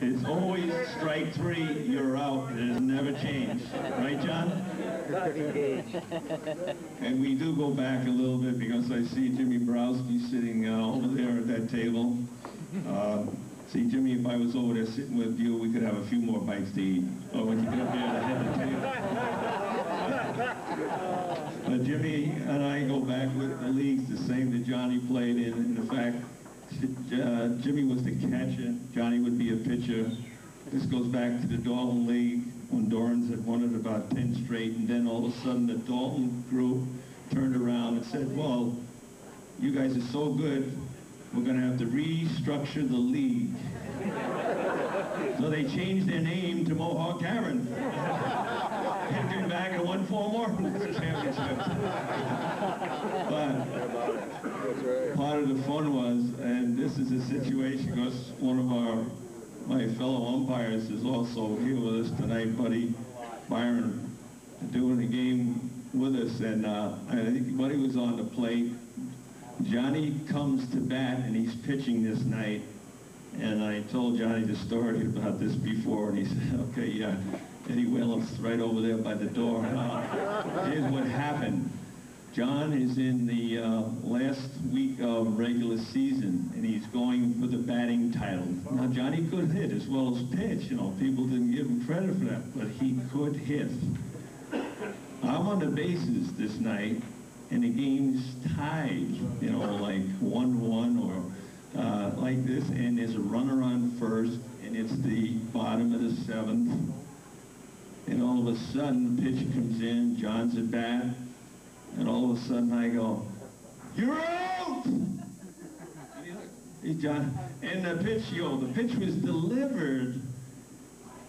It's always strike three, you're out. It has never changed. Right, John? And we do go back a little bit because I see Jimmy Browski sitting over there at that table. See, Jimmy, if I was over there sitting with you, we could have a few more bites to eat. Oh, when you get up there to head the table. Jimmy and I go back with the leagues the same that Johnny played in. In fact, Jimmy was the catcher. Johnny would be a pitcher. This goes back to the Dalton League when Dorans had won it about 10 straight, and then all of a sudden the Dalton group turned around and said, well, you guys are so good, we're going to have to restructure the league. So they changed their name to Mohawk Heron. And came back and won 4 more championships. But part of the fun was, and this is a situation because one of my fellow umpires is also here with us tonight, Buddy Byron, doing a game with us, and I think Buddy was on the plate. Johnny comes to bat and he's pitching this night, and I told Johnny the story about this before, and he said, okay, yeah, Eddie Whalum's right over there by the door. Here's what happened. John is in the last week of regular season, and he's going for the batting title. Now, Johnny could hit as well as pitch. You know, people didn't give him credit for that, but he could hit. I'm on the bases this night, and the game's tied, you know, like 1-1 or like this, and there's a runner on first, and it's the bottom of the 7th, and all of a sudden, the pitch comes in, John's at bat, and all of a sudden I go, you're out! Hey, John, and the pitch was delivered,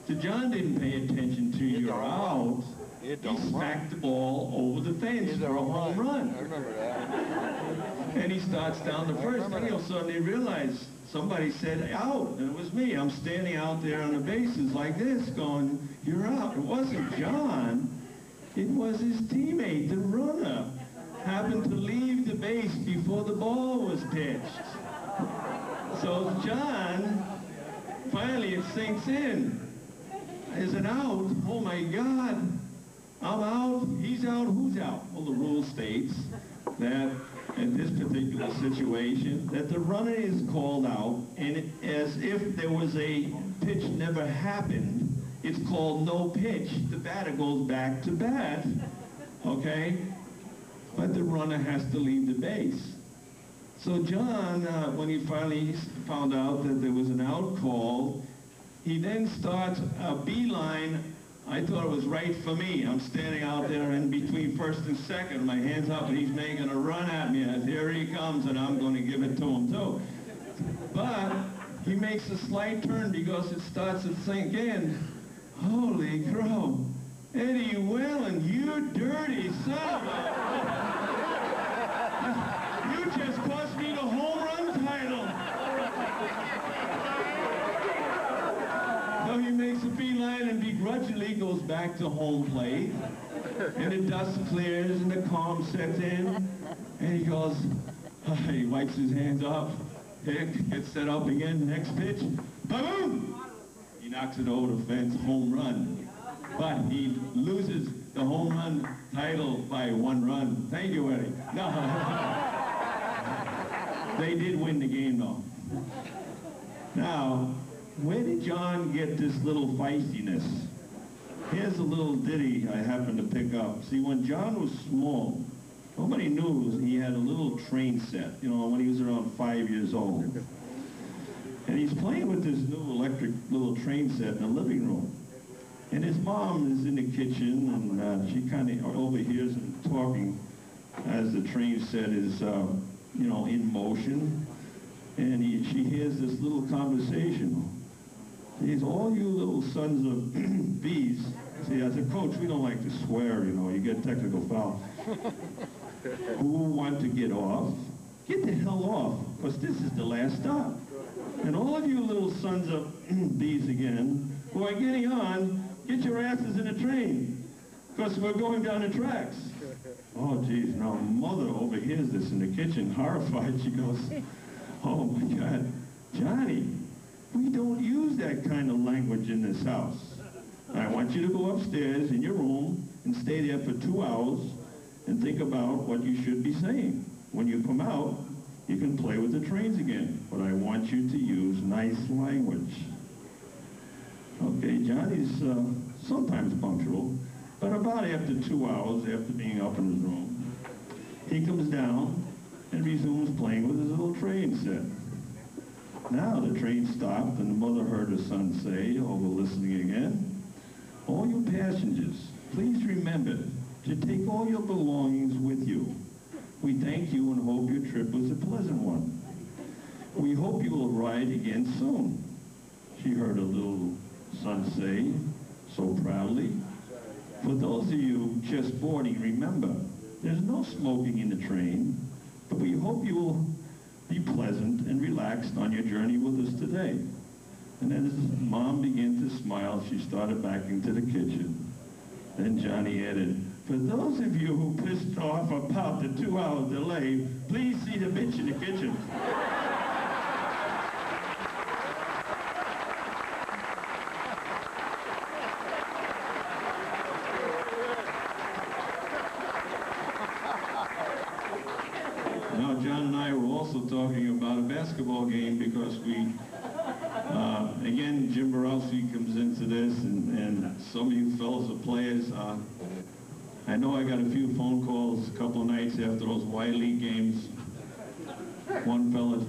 so John didn't pay attention to you're out. He smacked the ball over the fence for a home run. I remember that. And he starts down the first, and all of a sudden they realize somebody said out, and it was me. I'm standing out there on the bases like this going, you're out. It wasn't John. It was his teammate, the runner, happened to leave the base before the ball was pitched. So John, finally it sinks in. Is it out? Oh my God. I'm out, he's out, who's out? Well, the rule states that in this particular situation, that the runner is called out, and as if there was a pitch never happened, it's called no pitch. The batter goes back to bat, okay? But the runner has to leave the base. So John, when he finally found out that there was an out call, he then starts a beeline. I thought it was right for me. I'm standing out there in between first and second, my hands up, and he's making a run at me. And here he comes, and I'm going to give it to him too. But he makes a slight turn because it starts to sink in. Holy crow. Eddie Whalen, you dirty son of a... You just cost me the home run title. So he makes a beeline and begrudgingly goes back to home plate. And the dust clears and the calm sets in. And he goes, he wipes his hands off. Gets set up again, next pitch. Boom! He knocks it over the fence, home run. But he loses the home run title by 1 run. Thank you, Eddie. No. They did win the game, though. Now, where did John get this little feistiness? Here's a little ditty I happened to pick up. See, when John was small, nobody knew he had a little train set, you know, when he was around 5 years old. And he's playing with this new electric little train set in the living room. And his mom is in the kitchen, and she kind of overhears him talking as the train set is, you know, in motion. And she hears this little conversation. He's all you little sons of bees. See, as a coach, we don't like to swear, you know, you get technical foul. Who want to get off? Get the hell off, because this is the last stop. And all of you little sons of bees again, who are getting on, get your asses in the train, because we're going down the tracks. Oh, geez, now Mother overhears this in the kitchen, horrified. She goes, oh my God, Johnny, We don't use that kind of language in this house. I want you to go upstairs in your room and stay there for 2 hours and think about what you should be saying. When you come out, you can play with the trains again. But I want you to use nice language. Okay, Johnny's sometimes punctual, but about after 2 hours, after being up in his room, he comes down and resumes playing with his little train set. Now the train stopped and the mother heard her son say, over listening again, "All you passengers, please remember to take all your belongings with you. We thank you and hope your trip was a pleasant one. We hope you will ride again soon," she heard her little son say so proudly. "For those of you just boarding, remember, there's no smoking in the train, but we hope you will be pleasant and relaxed on your journey with us today." And as Mom began to smile, she started back into the kitchen. Then Johnny added, "For those of you who pissed off about the 2-hour delay, please see the bitch in the kitchen." Now, John and I were also talking about a basketball game because again, Jim Borowski comes into this, and some of you fellows are players. I know I got a few phone calls a couple of nights after those Y League games. One fella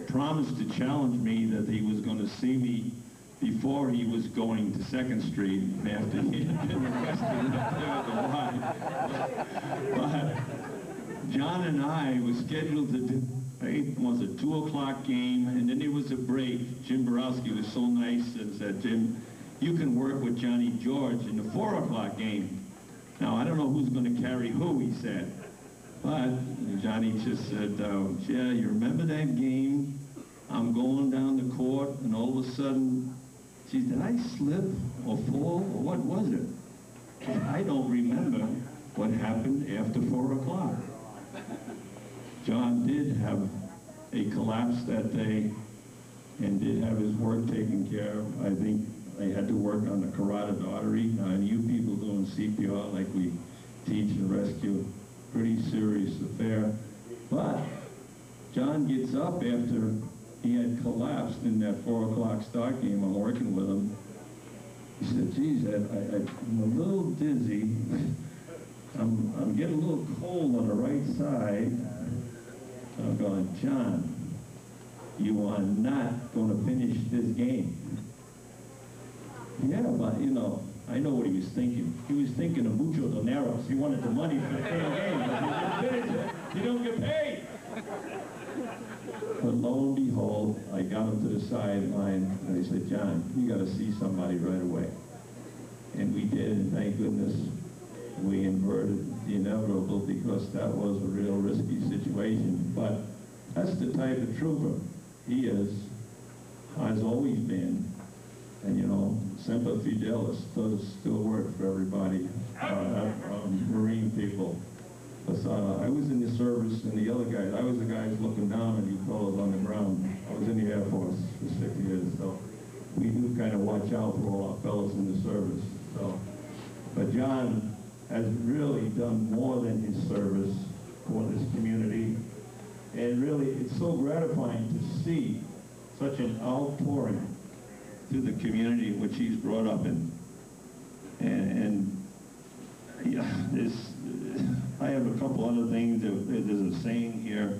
promised to challenge me that he was going to see me before he was going to 2nd Street after he had been arrested up there at the Y. But John and I were scheduled to do, it was a 2 o'clock game, and then there was a break. Jim Borowski was so nice and said, "Jim, you can work with Johnny George in the 4 o'clock game." Now, I don't know who's going to carry who, he said. But Johnny just said, "Yeah, you remember that game? I'm going down the court, and all of a sudden, geez, did I slip or fall, or what was it? I don't remember what happened after 4 o'clock." John did have a collapse that day and did have his work taken care of. I think I had to work on the carotid artery. Now, you people doing CPR like we teach and rescue, pretty serious affair. But John gets up after he had collapsed in that 4 o'clock start game. I'm working with him. He said, "Geez, I'm a little dizzy. I'm getting a little cold on the right side." I'm going, "John, you are not going to finish this game." Yeah, but, you know, I know what he was thinking. He was thinking of mucho dineros. He wanted the money for the damn game. But if you didn't finish it, you don't get paid. But lo and behold, I got him to the sideline, and I said, "John, you got to see somebody right away." And we did, and thank goodness we inverted the inevitable, because that was a real risky situation. But that's the type of trooper he is, has always been. And, you know, Semper Fidelis does still work for everybody, Marine people. But I was in the service, and the other guys, I was the guys looking down at you fellows on the ground. I was in the Air Force for 6 years, so we do kind of watch out for all our fellows in the service. So, but John has really done more than his service for this community. And really, it's so gratifying to see such an outpouring to the community which he's brought up in. And yeah, I have a couple other things. There's a saying here.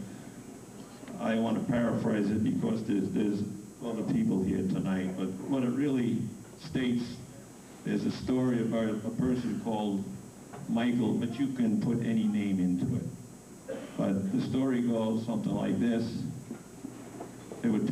I want to paraphrase it because there's other people here tonight, but what it really states, there's a story about a person called Michael, but you can put any name into it. But the story goes something like this. There were